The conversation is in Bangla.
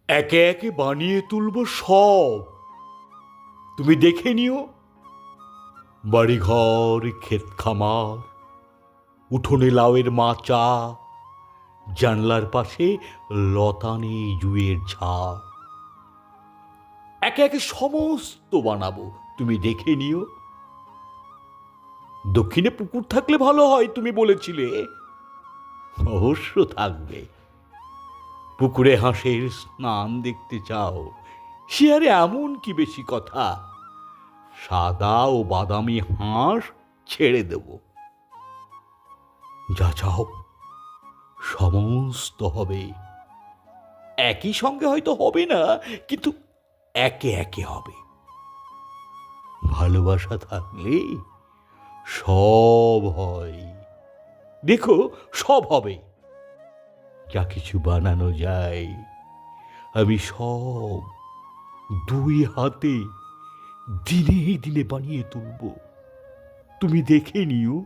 একে একে বানিয়ে তুলব সব, তুমি দেখে নিও। বাড়িঘর, ক্ষেত খামার, উঠোনে লাউয়ের মাচা, জানলার পাশে লতানে জুঁয়ের ঝাড়, একে একে সমস্ত বানাবো, তুমি দেখে নিও। দক্ষিণে পুকুর থাকলে ভালো হয় তুমি বলেছিলে, অবশ্য থাকবে। পুকুরে হাঁসের স্নান দেখতে চাও, সে আরে এমন কি বেশি কথা, সাদা ও বাদামি হাঁস ছেড়ে দেব। যা চাও সমস্ত হবে, একই সঙ্গে হয়তো হবে না, কিন্তু একে একে হবে। ভালোবাসা থাকলে সব হয়, দেখো সব হবে। যা কিছু বানানো যায় আমি সব দুই হাতে দিনে দিনে বানিয়ে তুলব, তুমি দেখে নিও।